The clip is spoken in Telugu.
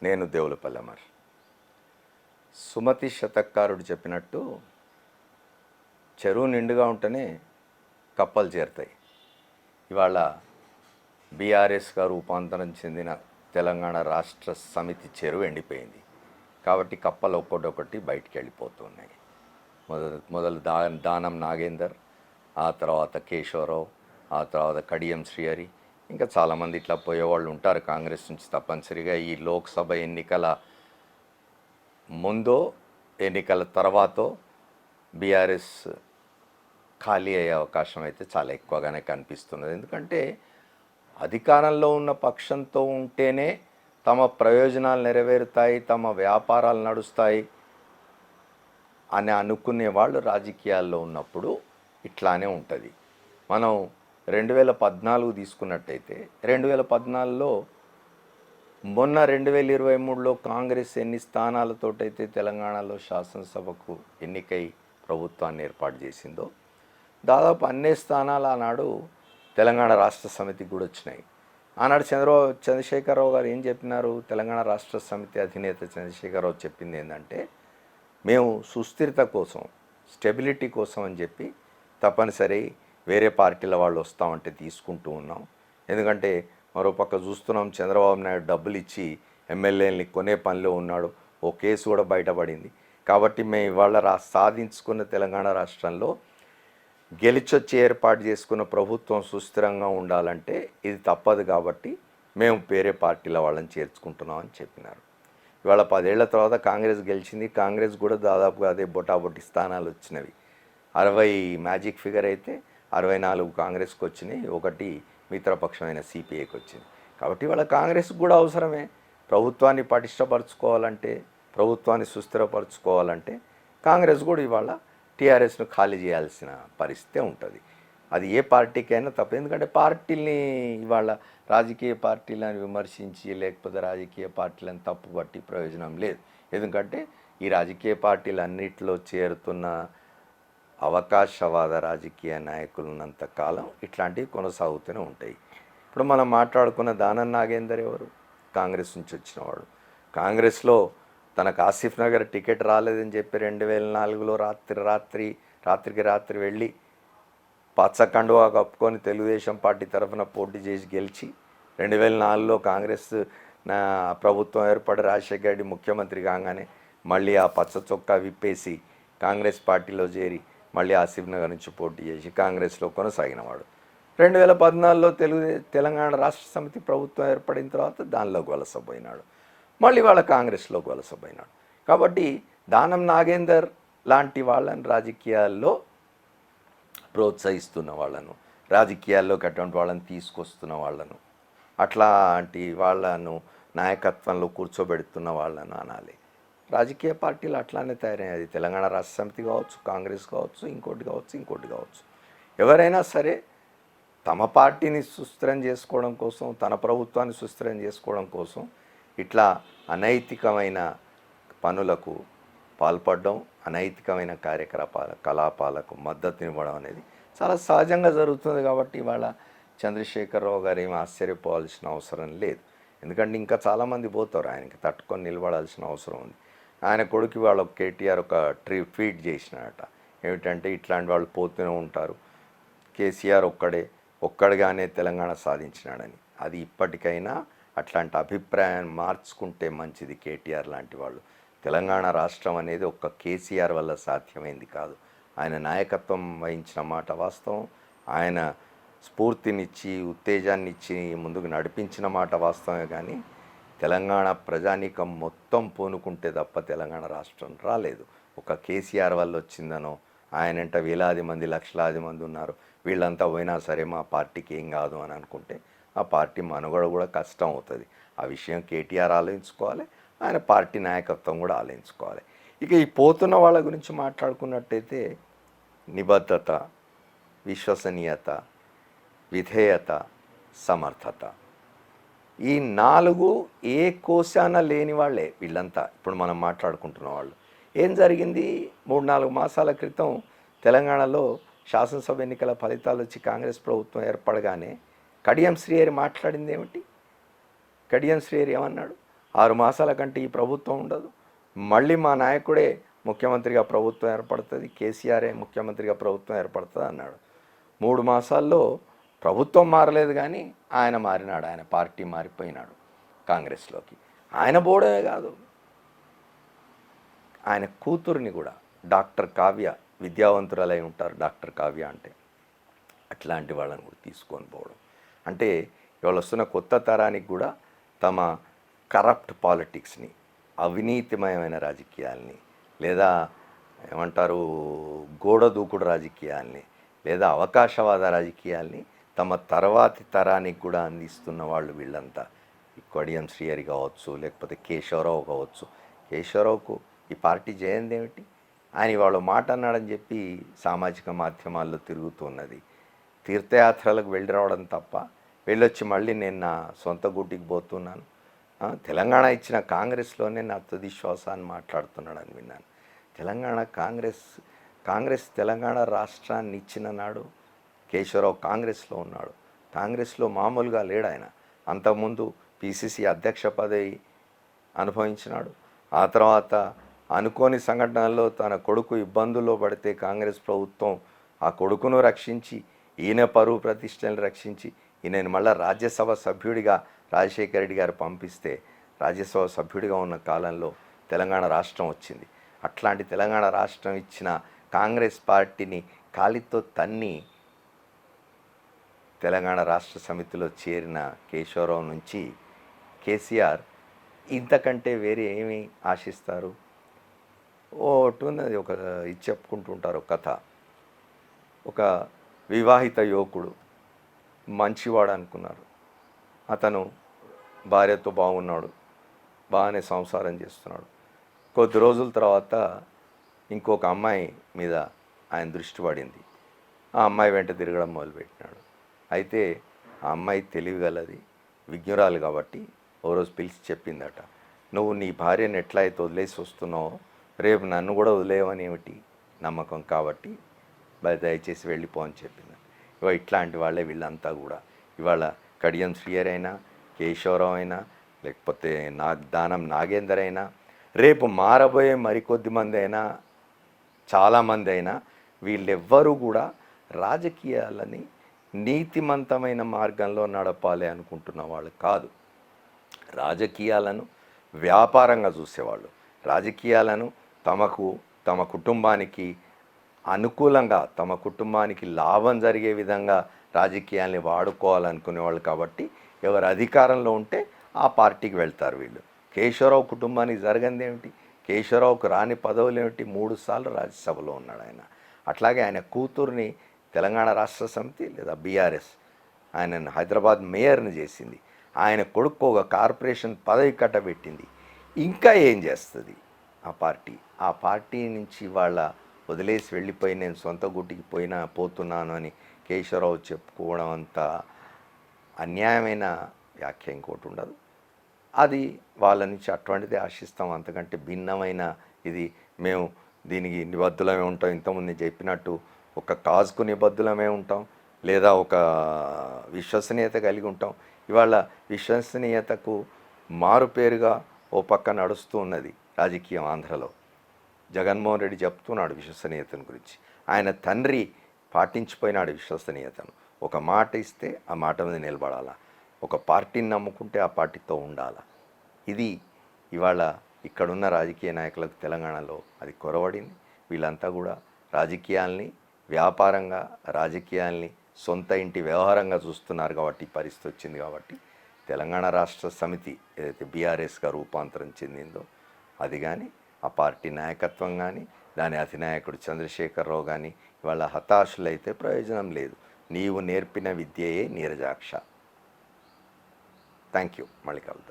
నేను దేవులపల్లి అమర్. సుమతి శతకారుడు చెప్పినట్టు చెరువు నిండుగా ఉంటేనే కప్పలు చేరుతాయి. ఇవాళ బీఆర్ఎస్గా రూపాంతరం చెందిన తెలంగాణ రాష్ట్ర సమితి చెరువు ఎండిపోయింది కాబట్టి కప్పలు ఒక్కొక్కటి బయటికి వెళ్ళిపోతున్నాయి. మొదలు దానం నాగేందర్, ఆ తర్వాత కేశవరావు, ఆ తర్వాత కడియం శ్రీహరి, ఇంకా చాలామంది ఇట్లా పోయేవాళ్ళు ఉంటారు కాంగ్రెస్ నుంచి. తప్పనిసరిగా ఈ లోక్సభ ఎన్నికల ముందో ఎన్నికల తర్వాతో బీఆర్ఎస్ ఖాళీ అయ్యే అవకాశం అయితే చాలా ఎక్కువగానే కనిపిస్తున్నది. ఎందుకంటే అధికారంలో ఉన్న పక్షంతో ఉంటేనే తమ ప్రయోజనాలు నెరవేరుతాయి, తమ వ్యాపారాలు నడుస్తాయి అని అనుకునే వాళ్ళు రాజకీయాల్లో ఉన్నప్పుడు ఇట్లానే ఉంటుంది. మనం 2014 తీసుకున్నట్టయితే 2014లో మొన్న 2023లో కాంగ్రెస్ ఎన్ని స్థానాలతోటైతే తెలంగాణలో శాసనసభకు ఎన్నికై ప్రభుత్వాన్ని ఏర్పాటు చేసిందో దాదాపు అన్ని స్థానాలు ఆనాడు తెలంగాణ రాష్ట్ర సమితికి కూడా వచ్చినాయి. ఆనాడు చంద్రశేఖరరావు గారు ఏం చెప్పినారు? తెలంగాణ రాష్ట్ర సమితి అధినేత చంద్రశేఖరరావు చెప్పింది ఏంటంటే, మేము సుస్థిరత కోసం, స్టెబిలిటీ కోసం అని చెప్పి తప్పనిసరి వేరే పార్టీల వాళ్ళు వస్తామంటే తీసుకుంటూ ఉన్నాం. ఎందుకంటే మరోపక్క చూస్తున్నాం, చంద్రబాబు నాయుడు డబ్బులు ఇచ్చి ఎమ్మెల్యేలని కొనే పనిలో ఉన్నాడు. ఓ కేసు కూడా బయటపడింది. కాబట్టి మేము ఇవాళ సాధించుకున్న తెలంగాణ రాష్ట్రంలో గెలిచొచ్చి ఏర్పాటు చేసుకున్న ప్రభుత్వం సుస్థిరంగా ఉండాలంటే ఇది తప్పదు. కాబట్టి మేము వేరే పార్టీల వాళ్ళని చేర్చుకుంటున్నాం అని చెప్పినారు. ఇవాళ 10 ఏళ్ల తర్వాత కాంగ్రెస్ గెలిచింది. కాంగ్రెస్ కూడా దాదాపుగా అదే బొటాబొట్టి స్థానాలు వచ్చినవి. 60 మ్యాజిక్ ఫిగర్ అయితే 64 కాంగ్రెస్కి వచ్చినాయి, 1 మిత్రపక్షమైన సిపిఐకి వచ్చింది. కాబట్టి ఇవాళ కాంగ్రెస్ కూడా అవసరమే. ప్రభుత్వాన్ని పటిష్టపరచుకోవాలంటే, ప్రభుత్వాన్ని సుస్థిరపరచుకోవాలంటే కాంగ్రెస్ కూడా ఇవాళ టీఆర్ఎస్ను ఖాళీ చేయాల్సిన పరిస్థితే ఉంటుంది. అది ఏ పార్టీకైనా తప్ప. ఎందుకంటే పార్టీల్ని ఇవాళ రాజకీయ పార్టీలను విమర్శించి లేకపోతే రాజకీయ పార్టీలను తప్పుపట్టి ప్రయోజనం లేదు. ఎందుకంటే ఈ రాజకీయ పార్టీలన్నిటిలో చేరుతున్న అవకాశవాద రాజకీయ నాయకులు ఉన్నంత కాలం ఇట్లాంటివి కొనసాగుతూనే ఉంటాయి. ఇప్పుడు మనం మాట్లాడుకున్న దానం నాగేందర్ ఎవరు? కాంగ్రెస్ నుంచి వచ్చినవాడు. కాంగ్రెస్లో తనకు ఆసిఫ్ నగర్ టికెట్ రాలేదని చెప్పి 2004లో రాత్రికి రాత్రి వెళ్ళి పచ్చ కండువా కప్పుకొని తెలుగుదేశం పార్టీ తరఫున పోటీ చేసి గెలిచి 2004లో కాంగ్రెస్ ప్రభుత్వం ఏర్పడి రాజశేఖర రెడ్డి ముఖ్యమంత్రి కాగానే మళ్ళీ ఆ పచ్చ చొక్కా విప్పేసి కాంగ్రెస్ పార్టీలో చేరి మళ్ళీ ఆసిఫ్ నగర్ నుంచి పోటీ చేసి కాంగ్రెస్లో కొనసాగినవాడు. 2014లో తెలంగాణ రాష్ట్ర సమితి ప్రభుత్వం ఏర్పడిన తర్వాత దానిలోకి వలసపోయినాడు. మళ్ళీ వాళ్ళ కాంగ్రెస్లోకి వలసపోయినాడు. కాబట్టి దానం నాగేందర్ లాంటి వాళ్ళని రాజకీయాల్లో ప్రోత్సహిస్తున్న వాళ్ళను, రాజకీయాల్లోకి అటువంటి వాళ్ళని తీసుకొస్తున్న వాళ్ళను, అట్లాంటి వాళ్ళను నాయకత్వంలో కూర్చోబెడుతున్న వాళ్ళను అనాలి. రాజకీయ పార్టీలు అట్లానే తయారయ్యాయి. అది తెలంగాణ రాష్ట్ర సమితి కావచ్చు, కాంగ్రెస్ కావచ్చు, ఇంకోటి కావచ్చు. ఎవరైనా సరే తమ పార్టీని సుస్థిరం చేసుకోవడం కోసం, తన ప్రభుత్వాన్ని సుస్థిరం చేసుకోవడం కోసం ఇట్లా అనైతికమైన పనులకు పాల్పడడం, అనైతికమైన కలాపాలకు మద్దతునివ్వడం అనేది చాలా సహజంగా జరుగుతుంది. కాబట్టి ఇవాళ చంద్రశేఖరరావు గారు ఏమి ఆశ్చర్యపోవాల్సిన అవసరం లేదు. ఎందుకంటే ఇంకా చాలామంది పోతారు, ఆయనకి తట్టుకొని నిలబడాల్సిన అవసరం ఉంది. ఆయన కొడుకు వాళ్ళ కేటీఆర్ ఒక ట్వీట్ చేసినాడట. ఏమిటంటే ఇట్లాంటి వాళ్ళు పోతూనే ఉంటారు, కేసీఆర్ ఒక్కడిగానే తెలంగాణ సాధించినాడని. అది ఇప్పటికైనా అట్లాంటి అభిప్రాయాన్ని మార్చుకుంటే మంచిది. కేటీఆర్ లాంటి వాళ్ళు, తెలంగాణ రాష్ట్రం అనేది ఒక్క కేసీఆర్ వల్ల సాధ్యమైంది కాదు. ఆయన నాయకత్వం వహించిన మాట వాస్తవం, ఆయన స్ఫూర్తినిచ్చి ఉత్తేజాన్నిచ్చి ముందుకు నడిపించిన మాట వాస్తవమే. కానీ తెలంగాణ ప్రజానీకం మొత్తం పూనుకుంటే తప్ప తెలంగాణ రాష్ట్రం రాలేదు. ఒక కేసీఆర్ వల్ల వచ్చిందనో, ఆయనంట వేలాది మంది లక్షలాది మంది ఉన్నారు, వీళ్ళంతా పోయినా సరే మా పార్టీకి ఏం కాదు అని అనుకుంటే ఆ పార్టీ మనుగడ కూడా కష్టం అవుతుంది. ఆ విషయం కేటీఆర్ ఆలోచించుకోవాలి, ఆయన పార్టీ నాయకత్వం కూడా ఆలోచించుకోవాలి. ఇక ఈ పోతున్న వాళ్ళ గురించి మాట్లాడుకున్నట్టయితే నిబద్ధత, విశ్వసనీయత, విధేయత, సమర్థత, ఈ 4 ఏ కోశాన లేని వాళ్ళే వీళ్ళంతా. ఇప్పుడు మనం మాట్లాడుకుంటున్న వాళ్ళు. ఏం జరిగింది? 3-4 మాసాల క్రితం తెలంగాణలో శాసనసభ ఎన్నికల ఫలితాలు వచ్చి కాంగ్రెస్ ప్రభుత్వం ఏర్పడగానే కడియం శ్రీహరి మాట్లాడింది ఏమిటి? కడియం శ్రీహరి ఏమన్నాడు? 6 మాసాల కంటే ఈ ప్రభుత్వం ఉండదు. మళ్ళీ మా నాయకుడే ముఖ్యమంత్రిగా ప్రభుత్వం ఏర్పడుతుంది, కేసీఆరే ముఖ్యమంత్రిగా ప్రభుత్వం ఏర్పడుతుంది అన్నాడు. 3 మాసాల్లో ప్రభుత్వం మారలేదు కానీ ఆయన మారినాడు, ఆయన పార్టీ మారిపోయినాడు కాంగ్రెస్లోకి. ఆయన పోవడమే కాదు, ఆయన కూతుర్ని కూడా, డాక్టర్ కావ్య, విద్యావంతురాలై ఉంటారు డాక్టర్ కావ్య అంటే, అట్లాంటి వాళ్ళని కూడా తీసుకొని పోవడం అంటే ఇవాళ వస్తున్న కొత్త తరానికి కూడా తమ కరప్ట్ పాలిటిక్స్ని, అవినీతిమయమైన రాజకీయాల్ని, లేదా ఏమంటారు గోడ దూకుడు రాజకీయాల్ని, లేదా అవకాశవాద రాజకీయాల్ని తమ తర్వాతి తరానికి కూడా అందిస్తున్న వాళ్ళు వీళ్ళంతా. ఈ కడియం శ్రీహరి కావచ్చు, లేకపోతే కేశవరావు కావచ్చు. కేశవరావుకు ఈ పార్టీ చేయంది ఏమిటి? ఆయన వాళ్ళు మాట అన్నాడని చెప్పి సామాజిక మాధ్యమాల్లో తిరుగుతున్నది. తీర్థయాత్రలకు వెళ్ళి రావడం తప్ప, వెళ్ళొచ్చి మళ్ళీ నేను నా సొంత గూటికి పోతున్నాను, తెలంగాణ ఇచ్చిన కాంగ్రెస్లోనే నా తుది శ్వాస అని మాట్లాడుతున్నాడని విన్నాను. తెలంగాణ కాంగ్రెస్ తెలంగాణ రాష్ట్రాన్ని ఇచ్చిన నాడు కేశవరావు కాంగ్రెస్లో ఉన్నాడు. కాంగ్రెస్లో మామూలుగా లేడు ఆయన. అంతకుముందు పిసిసి అధ్యక్ష పదవి అనుభవించినాడు. ఆ తర్వాత అనుకోని సంఘటనల్లో తన కొడుకు ఇబ్బందుల్లో పడితే కాంగ్రెస్ ప్రభుత్వం ఆ కొడుకును రక్షించి, ఈయన పరువు ప్రతిష్టలను రక్షించి, ఈయనను మళ్ళీ రాజ్యసభ సభ్యుడిగా రాజశేఖర రెడ్డి గారు పంపిస్తే రాజ్యసభ సభ్యుడిగా ఉన్న కాలంలో తెలంగాణ రాష్ట్రం వచ్చింది. అట్లాంటి తెలంగాణ రాష్ట్రం ఇచ్చిన కాంగ్రెస్ పార్టీని కాలితో తన్ని తెలంగాణ రాష్ట్ర సమితిలో చేరిన కేశవరావు నుంచి కేసీఆర్ ఇంతకంటే వేరే ఏమి ఆశిస్తారు? ఒకటి ఉన్నది, ఒక ఇది చెప్పుకుంటుంటారు కథ. ఒక వివాహిత యువకుడు మంచివాడు అనుకున్నారు. అతను భార్యతో బాగున్నాడు, బాగానే సంసారం చేస్తున్నాడు. కొద్ది రోజుల తర్వాత ఇంకొక అమ్మాయి మీద ఆయన దృష్టి పడింది. ఆ అమ్మాయి వెంట తిరగడం మొదలుపెట్టినాడు. అయితే ఆ అమ్మాయి తెలివిగలది, విజ్ఞురాలు కాబట్టి ఓ రోజు పిలిచి చెప్పిందట, నువ్వు నీ భార్యను ఎట్లా అయితే వదిలేసి వస్తున్నావో రేపు నన్ను కూడా వదిలేయమని ఏమిటి నమ్మకం, కాబట్టి దయచేసి వెళ్ళిపో అని చెప్పింది. ఇట్లాంటి వాళ్ళే వీళ్ళంతా కూడా. ఇవాళ కడియం శ్రీహరి అయినా, కేశవరావు అయినా, లేకపోతే దానం నాగేందర్ అయినా, రేపు మారబోయే మరికొద్ది మంది అయినా, చాలామంది అయినా, వీళ్ళెవ్వరూ కూడా రాజకీయాలని నీతిమంతమైన మార్గంలో నడపాలి అనుకుంటున్న వాళ్ళు కాదు. రాజకీయాలను వ్యాపారంగా చూసేవాళ్ళు, రాజకీయాలను తమ కుటుంబానికి అనుకూలంగా, తమ కుటుంబానికి లాభం జరిగే విధంగా రాజకీయాల్ని వాడుకోవాలనుకునేవాళ్ళు. కాబట్టి ఎవరు అధికారంలో ఉంటే ఆ పార్టీకి వెళ్తారు వీళ్ళు. కేశవరావు కుటుంబానికి జరగంది ఏమిటి? కేశవరావుకు రాని పదవులు ఏమిటి? 3 సార్లు రాజ్యసభలో ఉన్నాడు ఆయన. అట్లాగే ఆయన కూతుర్ని తెలంగాణ రాష్ట్ర సమితి లేదా బీఆర్ఎస్ ఆయనను హైదరాబాద్ మేయర్ని చేసింది. ఆయన కొడుకు ఒక కార్పొరేషన్ పదవి కట్టబెట్టింది. ఇంకా ఏం చేస్తుంది ఆ పార్టీ? ఆ పార్టీ నుంచి వాళ్ళ వదిలేసి వెళ్ళిపోయి నేను సొంత గుట్టికి పోతున్నాను అని కేశవరావు చెప్పుకోవడం అంత అన్యాయమైన వ్యాఖ్య ఇంకోటి ఉండదు. అది వాళ్ళ నుంచి అటువంటిదే ఆశిస్తాం. అంతకంటే భిన్నమైన ఇది మేము దీనికి నిబద్ధులమే ఉంటాం. ఇంతకుముందు చెప్పినట్టు ఒక కాజ్కు నిబద్ధులమే ఉంటాం, లేదా ఒక విశ్వసనీయత కలిగి ఉంటాం. ఇవాళ విశ్వసనీయతకు మారుపేరుగా ఓ పక్క నడుస్తూ ఉన్నది రాజకీయం ఆంధ్రలో. జగన్మోహన్ రెడ్డి చెప్తున్నాడు విశ్వసనీయతను గురించి. ఆయన తండ్రి పాటించిపోయినాడు విశ్వసనీయతను. ఒక మాట ఇస్తే ఆ మాట మీద నిలబడాలా, ఒక పార్టీని నమ్ముకుంటే ఆ పార్టీతో ఉండాలా. ఇది ఇవాళ ఇక్కడున్న రాజకీయ నాయకులకు తెలంగాణలో అది కొరవడింది. వీళ్ళంతా కూడా రాజకీయాల్ని వ్యాపారంగా, రాజకీయాల్ని సొంత ఇంటి వ్యవహారంగా చూస్తున్నారు. కాబట్టి పరిస్థితి వచ్చింది. కాబట్టి తెలంగాణ రాష్ట్ర సమితి ఏదైతే బీఆర్ఎస్గా రూపాంతరం చెందిందో అది కానీ, ఆ పార్టీ నాయకత్వం కానీ, దాని అధినాయకుడు చంద్రశేఖరరావు కానీ ఇవాళ హతాశులైతే ప్రయోజనం లేదు. నీవు నేర్పిన విద్యయే నీరజాక్ష. Thank you. మళ్ళీ కలుద్దాం.